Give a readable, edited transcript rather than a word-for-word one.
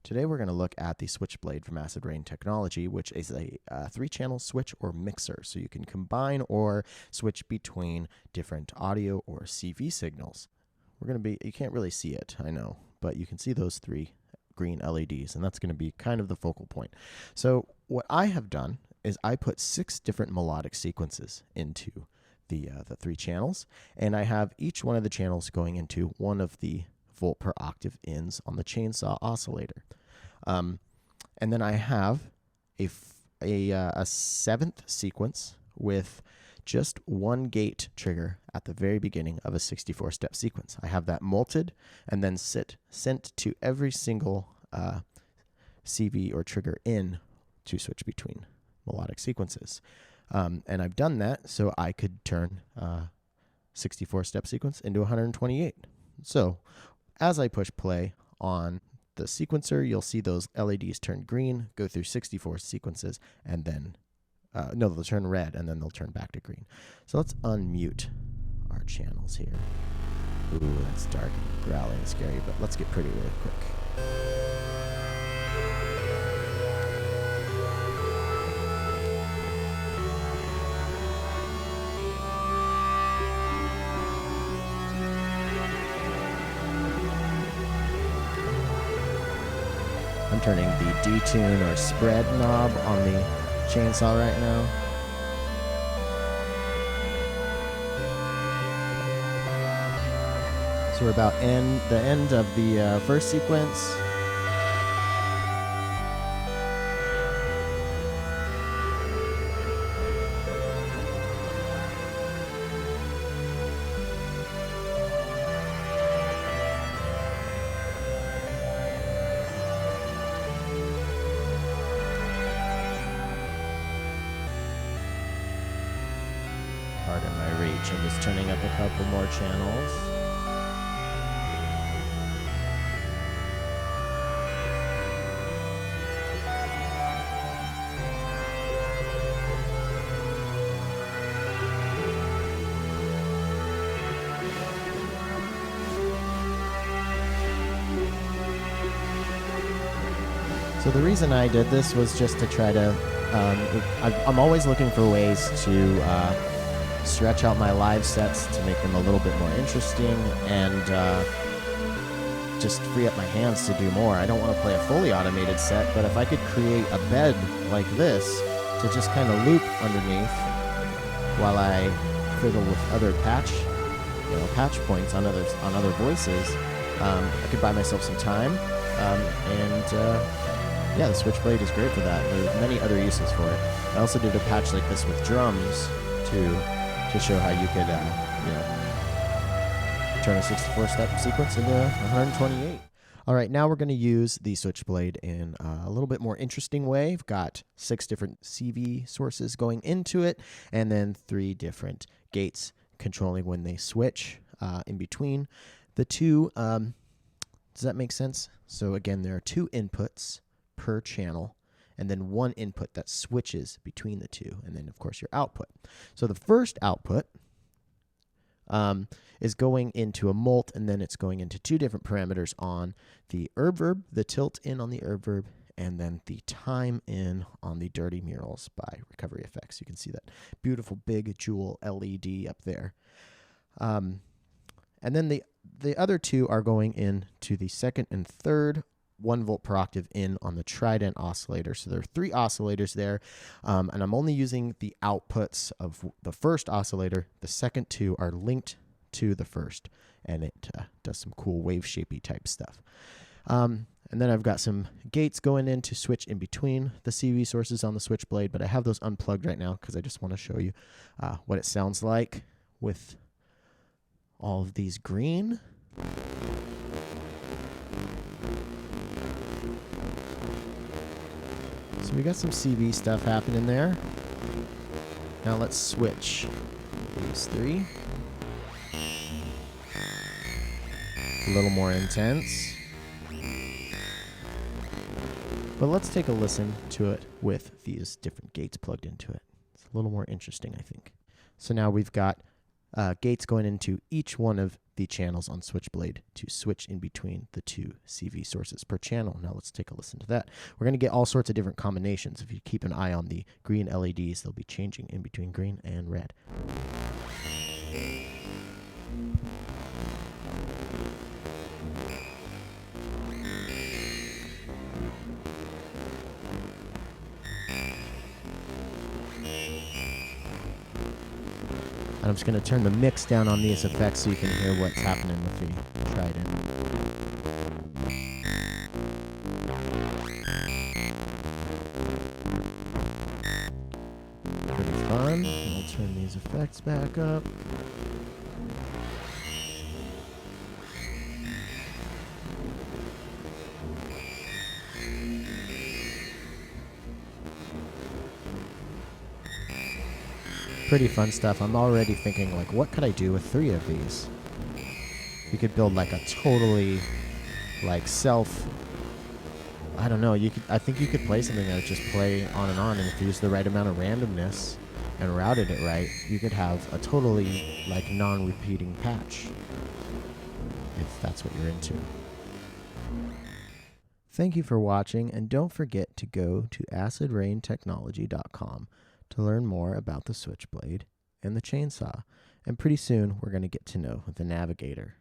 Today we're going to look at the Switchblade from Acid Rain Technology, which is a 3-channel switch or mixer, so you can combine or switch between different audio or CV signals. You can't really see it, I know, but you can see those 3 green LEDs, and that's going to be kind of the focal point. So what I have done is I put 6 different melodic sequences into the 3 channels, and I have each one of the channels going into one of the volt per octave ins on the chainsaw oscillator. And then I have a 7th sequence with just one gate trigger at the very beginning of a 64-step sequence. I have that multed and then sent to every single CV or trigger in to switch between melodic sequences. And I've done that so I could turn 64-step sequence into 128. So as I push play on the sequencer, you'll see those LEDs turn green, go through 64 sequences, and then, they'll turn red, and then they'll turn back to green. So let's unmute our channels here. Ooh, that's dark and growly and scary, but let's get pretty really quick. I'm turning the detune or spread knob on the chainsaw right now. So we're about the end of the first sequence. Pardon my reach, I'm just turning up a couple more channels. So the reason I did this was just to try to, I'm always looking for ways to stretch out my live sets to make them a little bit more interesting and just free up my hands to do more. I don't want to play a fully automated set, but if I could create a bed like this to just kind of loop underneath while I fiddle with other patch points on other voices, I could buy myself some time. Yeah, the Switchblade is great for that. There are many other uses for it. I also did a patch like this with drums to show how you could, turn a 64-step sequence into 128. All right, now we're going to use the Switchblade in a little bit more interesting way. We've got 6 different CV sources going into it, and then 3 different gates controlling when they switch in between the 2. Does that make sense? So again, there are 2 inputs per channel, and then 1 input that switches between the 2, and then, of course, your output. So the first output is going into a mult, and then it's going into 2 different parameters on the herb verb, the tilt in on the herb verb, and then the time in on the Dirty Murals by Recovery Effects. You can see that beautiful big jewel LED up there. And then the other 2 are going into the second and third 1 volt per octave in on the Trident oscillator. So there are 3 oscillators there, and I'm only using the outputs of the first oscillator. The second 2 are linked to the first, and it does some cool wave-shapey type stuff. And then I've got some gates going in to switch in between the CV sources on the Switchblade, but I have those unplugged right now because I just want to show you what it sounds like with all of these green. So we got some CV stuff happening there. Now let's switch these 3. A little more intense. But let's take a listen to it with these different gates plugged into it. It's a little more interesting, I think. So now we've got gates going into each one of the channels on Switchblade to switch in between the 2 CV sources per channel. Now let's take a listen to that. We're going to get all sorts of different combinations. If you keep an eye on the green LEDs, they'll be changing in between green and red. I'm just going to turn the mix down on these effects so you can hear what's happening with the Trident. Pretty fun. I'll turn these effects back up. Pretty fun stuff. I'm already thinking, like, what could I do with 3 of these? You could build like a totally, like, I don't know. I think you could play something that would just play on, and if you use the right amount of randomness and routed it right, you could have a totally, like, non-repeating patch, if that's what you're into. Thank you for watching, and don't forget to go to acidraintechnology.com to learn more about the Switchblade and the chainsaw. And pretty soon, we're going to get to know the Navigator.